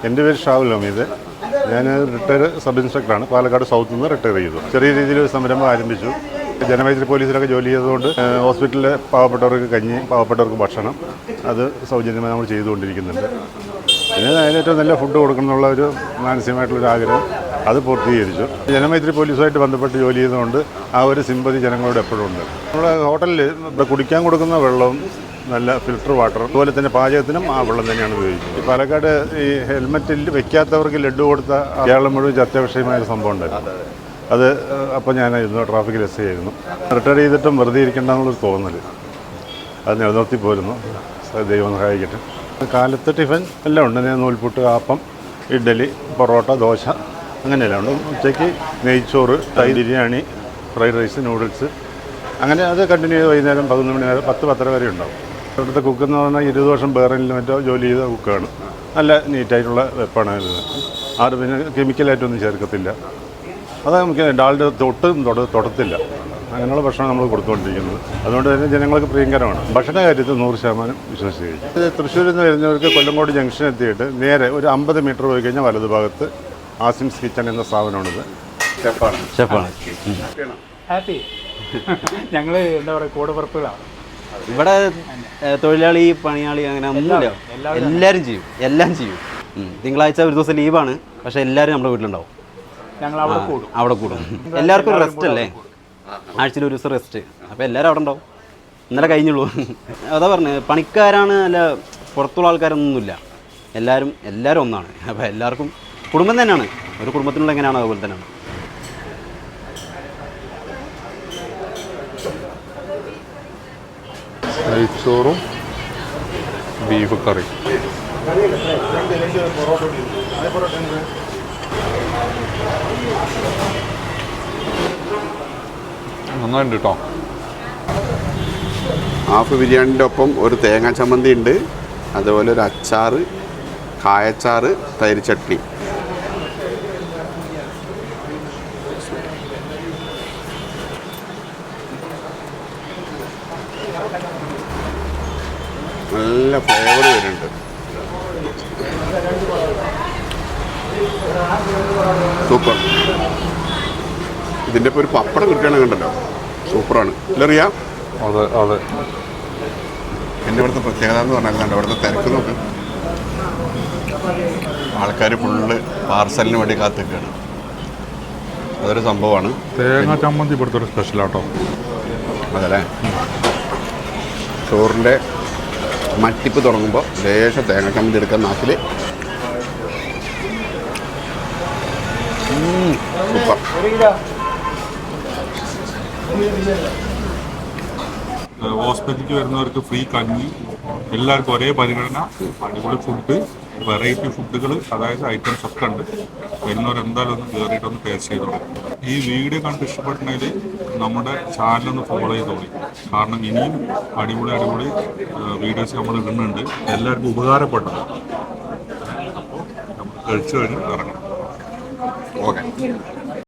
എൻ്റെ പേര് ഷാവുൽ ഹമീദ്. ഞാൻ റിട്ടയർ സബ് ഇൻസ്പെക്ടറാണ്. പാലക്കാട് സൗത്തിൽ നിന്ന് റിട്ടയർ ചെയ്തു. ചെറിയ രീതിയിൽ ഒരു സംരംഭം ആരംഭിച്ചു. ജനമൈത്രി പോലീസിലൊക്കെ ജോലി ചെയ്തതുകൊണ്ട് ഹോസ്പിറ്റലിലെ പാവപ്പെട്ടവർക്ക് കഞ്ഞി, പാവപ്പെട്ടവർക്ക് ഭക്ഷണം അത് സൗജന്യമായി നമ്മൾ ചെയ്തുകൊണ്ടിരിക്കുന്നുണ്ട്. പിന്നെ അതിനേറ്റവും നല്ല ഫുഡ് കൊടുക്കണം എന്നുള്ള ഒരു മാനസികമായിട്ടുള്ളൊരു ആഗ്രഹം അത് പൂർത്തീകരിച്ചു. ജനമൈത്രി പോലീസുമായിട്ട് ബന്ധപ്പെട്ട് ജോലി ചെയ്തുകൊണ്ട് ആ ഒരു സിമ്പതി ജനങ്ങളോട് എപ്പോഴും ഉണ്ട്. നമ്മുടെ ഹോട്ടലിൽ ഇവിടെ കുടിക്കാൻ കൊടുക്കുന്ന വെള്ളവും നല്ല ഫിൽറ്റർ വാട്ടർ, അതുപോലെ തന്നെ പാചകത്തിനും ആ വെള്ളം തന്നെയാണ് ഉപയോഗിക്കുന്നത്. ഈ പാലക്കാട് ഈ ഹെൽമെറ്റിൽ വെക്കാത്തവർക്ക് ലഡ്ഡു കൊടുത്ത കേരളം മുഴുവൻ ചർച്ചാ വിഷയമായൊരു സംഭവം ഉണ്ടായിരുന്നു. അത് അപ്പോൾ ഞാനായിരുന്നു ട്രാഫിക്കിൽ എസ് ആയിരുന്നു. റിട്ടയർ ചെയ്തിട്ടും വെറുതെ ഇരിക്കേണ്ടെന്നുള്ളൊരു തോന്നൽ അത് നിലനിർത്തി പോരുന്നു. ദൈവം സഹായിക്കട്ടെ. കാലത്ത് ടിഫിൻ എല്ലാം ഉണ്ട്. നൂൽപുട്ട്, ആപ്പം, ഇഡ്ഡലി, പൊറോട്ട, ദോശ അങ്ങനെയെല്ലാം ഉണ്ട്. ഉച്ചയ്ക്ക് നെയ്ച്ചോറ്, ബിരിയാണി, ഫ്രൈഡ് റൈസ്, നൂഡിൽസ് അങ്ങനെ അത് കണ്ടിന്യൂ ചെയ്ത് വൈകുന്നേരം 11 മണി വരെ 10-10:30 വരെ ഉണ്ടാവും. ഇവിടുത്തെ കുക്കെന്ന് പറഞ്ഞാൽ 20 വർഷം ബഹ്റൈനിൽ മറ്റോ ജോലി ചെയ്ത കുക്കാണ്. നല്ല നീറ്റായിട്ടുള്ള വെപ്പാണ് ഇത്. ആരും പിന്നെ കെമിക്കലായിട്ടൊന്നും ചേർക്കത്തില്ല. അത് നമുക്ക് ഡാലിൻ്റെ തൊടത്തില്ല. അങ്ങനെയുള്ള ഭക്ഷണം നമ്മൾ കൊടുത്തുകൊണ്ടിരിക്കുന്നത്. അതുകൊണ്ട് തന്നെ ജനങ്ങൾക്ക് പ്രിയങ്കരമാണ്. ഭക്ഷണ കാര്യത്തിൽ 100% വിശ്വസിച്ച് കഴിക്കും. ഇത് തൃശ്ശൂരിൽ നിന്ന് വരുന്നവർക്ക് കൊല്ലങ്കോട് ജംഗ്ഷൻ എത്തിയിട്ട് നേരെ ഒരു 50 മീറ്റർ പോയി കഴിഞ്ഞാൽ വലതുഭാഗത്ത് ആസിംസ് കിച്ചൺ എന്ന സ്ഥാപനമാണിത്. ഷെഫാണ്. ഹാപ്പി. ഞങ്ങൾ എന്താ പറയുക, കൂടപ്പുറപ്പുകളാണ്. ഇവിടെ തൊഴിലാളി, പണിയാളി അങ്ങനെ ഒന്നുമില്ല. എല്ലാവരും ചെയ്യും, എല്ലാം ചെയ്യും. തിങ്കളാഴ്ച ഒരു ദിവസം ലീവാണ്, പക്ഷെ എല്ലാവരും നമ്മുടെ വീട്ടിലുണ്ടാവും. ഞങ്ങൾ അവിടെ കൂടും. എല്ലാവർക്കും റെസ്റ്റ് അല്ലേ, ആഴ്ചയിൽ ഒരു ദിവസം റെസ്റ്റ്. അപ്പോൾ എല്ലാവരും അവിടെ ഉണ്ടാവും. ഇന്നലെ കഴിഞ്ഞുള്ളൂ. അതാ പറഞ്ഞത്, പണിക്കാരാണ് അല്ല പുറത്തുള്ള ആൾക്കാരൊന്നുമില്ല. എല്ലാവരും ഒന്നാണ്. അപ്പോൾ എല്ലാവർക്കും കുടുംബം തന്നെയാണ്. ഒരു കുടുംബത്തിനുള്ള എങ്ങനെയാണ് അതുപോലെ തന്നെയാണ്. നെയ്ച്ചോറും ബീഫ് കറി. നന്നായിട്ടുണ്ട് കേട്ടോ. ഹാഫ് ബിരിയാണിൻ്റെ ഒപ്പം ഒരു തേങ്ങാ ചമ്മന്തി ഉണ്ട്, അതുപോലെ ഒരു അച്ചാറ്, കായച്ചാറ്, തൈര് ചട്നി. നല്ല ഫ്ലേവർ വരുന്നുണ്ട്. സൂപ്പർ. ഇതിൻ്റെ ഇപ്പോൾ ഒരു പപ്പടം കിട്ടുകയാണെങ്കിൽ കണ്ടല്ലോ, സൂപ്പറാണ്. ഇല്ലറിയാ? അതെ അതെ. എൻ്റെ ഇവിടുത്തെ പ്രത്യേകത എന്ന് പറഞ്ഞാൽ ഇവിടുത്തെ തിരക്ക് നോക്ക്. ആൾക്കാർ ഫുള്ള് പാർസലിന് വേണ്ടി കാത്തിരിക്കുകയാണ്. അതൊരു സംഭവമാണ്. തേങ്ങാ ചമ്മന്തി ഇവിടുത്തെ ഒരു സ്പെഷ്യലാട്ടോ. അതല്ലേ. ചോറിൻ്റെ മട്ടിപ്പ് തുടങ്ങുമ്പോൾ ലേശം തേങ്ങ ചമ്മന്തി എടുക്കാൻ നാട്ടിൽ സൂപ്പർ. ഹോസ്പിറ്റലിലേക്ക് വരുന്നവർക്ക് ഫ്രീ കഞ്ഞി, എല്ലാവർക്കും ഒരേ പരിഗണന, അടിപൊളി ഫുഡ്, വെറൈറ്റി ഫുഡുകൾ, അതായത് ഐറ്റംസ് ഒക്കെ ഉണ്ട്. വരുന്നവരെന്തായാലും ഒന്ന് കയറിയിട്ടൊന്ന് ടേസ്റ്റ് ചെയ്തോളൂ. ഈ വീഡിയോ കണ്ട് ഇഷ്ടപ്പെട്ടെങ്കിൽ നമ്മുടെ ചാനലൊന്ന് ഫോളോ ചെയ്തോളി. കാരണം ഇനിയും അടിപൊളി വീഡിയോസ് നമ്മൾ ഇടുന്നുണ്ട്. എല്ലാവർക്കും ഉപകാരപ്പെട്ടത്. അപ്പോൾ നമ്മൾ കഴിച്ചു കഴിഞ്ഞ് ഇറങ്ങണം. ഓക്കെ.